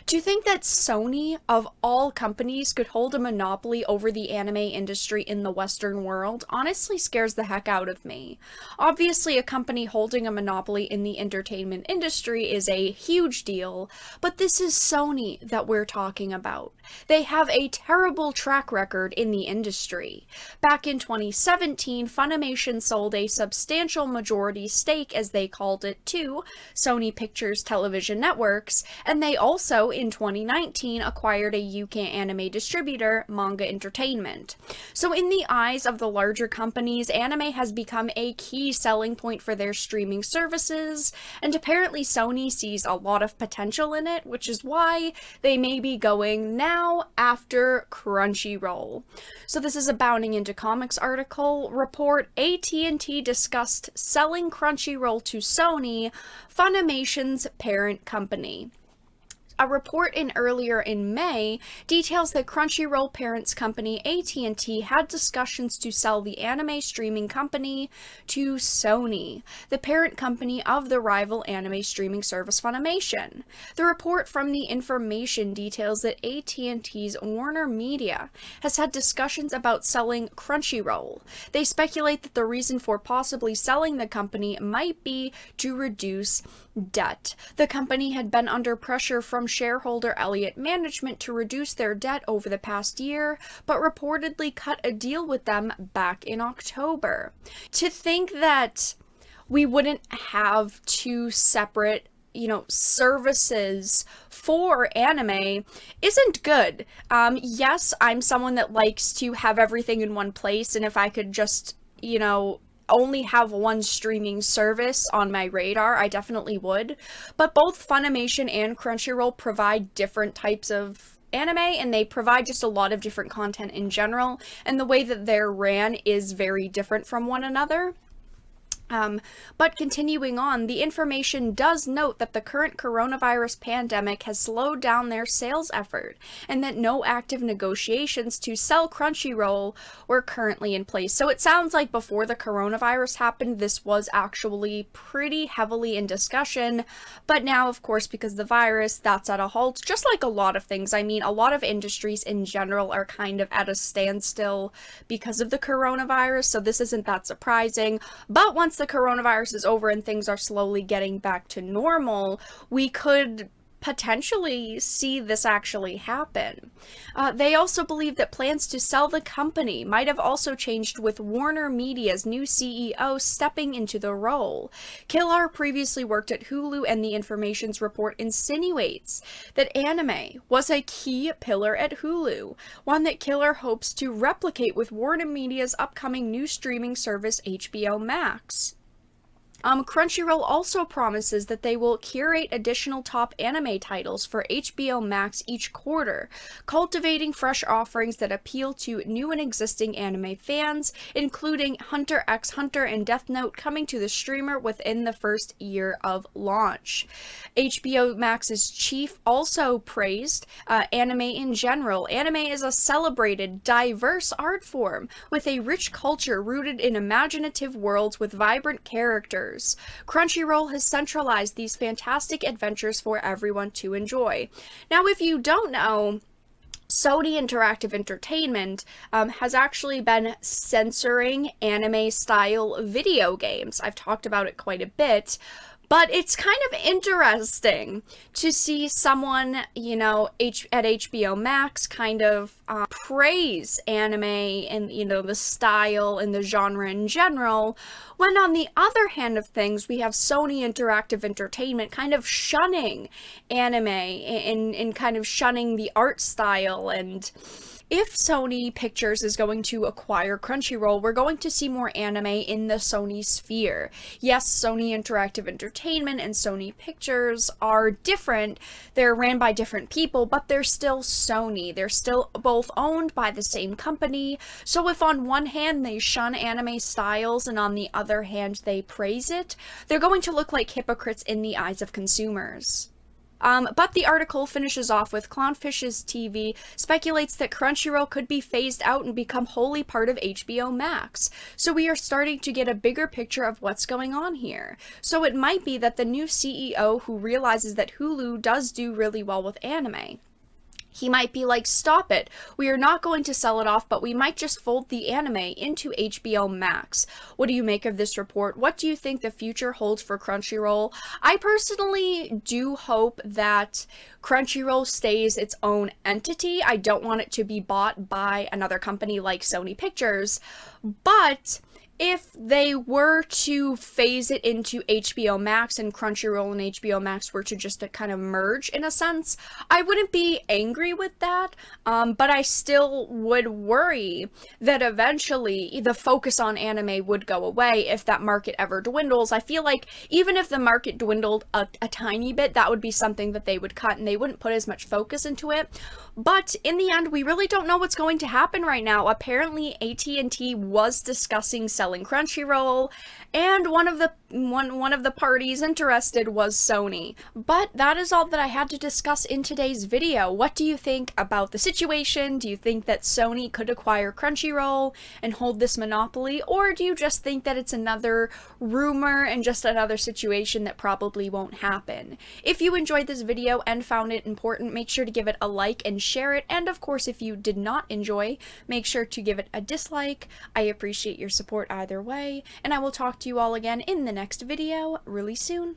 To think that Sony, of all companies, could hold a monopoly over the anime industry in the Western world honestly scares the heck out of me. Obviously, a company holding a monopoly in the entertainment industry is a huge deal, but this is Sony that we're talking about. They have a terrible track record in the industry. Back in 2017, Funimation sold a substantial majority stake, as they called it, to Sony Pictures Television Networks, and they also, in 2019, acquired a UK anime distributor, Manga Entertainment. So in the eyes of the larger companies, anime has become a key selling point for their streaming services, and apparently Sony sees a lot of potential in it, which is why they may be going now after CrunchyRoll. So this is a Bounding Into Comics article report. AT&T discussed selling CrunchyRoll to Sony, Funimation's parent company. A report earlier in May details that Crunchyroll parent's company AT&T had discussions to sell the anime streaming company to Sony, the parent company of the rival anime streaming service Funimation. The report from The Information details that AT&T's Warner Media has had discussions about selling Crunchyroll. They speculate that the reason for possibly selling the company might be to reduce debt. The company had been under pressure from shareholder Elliott Management to reduce their debt over the past year, but reportedly cut a deal with them back in October. To think that we wouldn't have two separate services for anime isn't good. Yes, I'm someone that likes to have everything in one place, and if I could just, only have one streaming service on my radar, I definitely would. But both Funimation and Crunchyroll provide different types of anime, and they provide just a lot of different content in general, and the way that they're ran is very different from one another. But continuing on, The Information does note that the current coronavirus pandemic has slowed down their sales effort, and that no active negotiations to sell Crunchyroll were currently in place. So it sounds like before the coronavirus happened, this was actually pretty heavily in discussion, but now, of course, because of the virus, that's at a halt, just like a lot of things. I mean, a lot of industries in general are kind of at a standstill because of the coronavirus, so this isn't that surprising. But once the coronavirus is over and things are slowly getting back to normal, we could potentially see this actually happen. They also believe that plans to sell the company might have also changed with Warner Media's new CEO stepping into the role. Killar previously worked at Hulu, and The Information's report insinuates that anime was a key pillar at Hulu, one that Killar hopes to replicate with Warner Media's upcoming new streaming service HBO Max. Crunchyroll also promises that they will curate additional top anime titles for HBO Max each quarter, cultivating fresh offerings that appeal to new and existing anime fans, including Hunter x Hunter and Death Note coming to the streamer within the first year of launch. HBO Max's chief also praised anime in general. Anime is a celebrated, diverse art form with a rich culture rooted in imaginative worlds with vibrant characters. Crunchyroll has centralized these fantastic adventures for everyone to enjoy. Now, if you don't know, Sony Interactive Entertainment has actually been censoring anime-style video games. I've talked about it quite a bit. But it's kind of interesting to see someone, at HBO Max kind of praise anime and, the style and the genre in general, when on the other hand of things, we have Sony Interactive Entertainment kind of shunning anime and kind of shunning the art style. And if Sony Pictures is going to acquire Crunchyroll, we're going to see more anime in the Sony sphere. Yes, Sony Interactive Entertainment and Sony Pictures are different. They're ran by different people, but they're still Sony. They're still both owned by the same company. So if on one hand they shun anime styles and on the other hand they praise it, they're going to look like hypocrites in the eyes of consumers. But the article finishes off with Clownfish's TV speculates that Crunchyroll could be phased out and become wholly part of HBO Max. So we are starting to get a bigger picture of what's going on here. So it might be that the new CEO who realizes that Hulu does do really well with anime, he might be like, stop it, we are not going to sell it off, but we might just fold the anime into HBO Max. What do you make of this report? What do you think the future holds for Crunchyroll? I personally do hope that Crunchyroll stays its own entity. I don't want it to be bought by another company like Sony Pictures, but if they were to phase it into HBO Max and Crunchyroll and HBO Max were to just kind of merge in a sense, I wouldn't be angry with that, but I still would worry that eventually the focus on anime would go away if that market ever dwindles. I feel like even if the market dwindled a tiny bit, that would be something that they would cut and they wouldn't put as much focus into it. But in the end, we really don't know what's going to happen right now. Apparently, AT&T was discussing selling Crunchyroll, and one of the parties interested was Sony. But that is all that I had to discuss in today's video. What do you think about the situation? Do you think that Sony could acquire Crunchyroll and hold this monopoly, or do you just think that it's another rumor and just another situation that probably won't happen? If you enjoyed this video and found it important, make sure to give it a like and share it, and of course if you did not enjoy, make sure to give it a dislike. I appreciate your support either way, and I will talk to you all again in the next video really soon.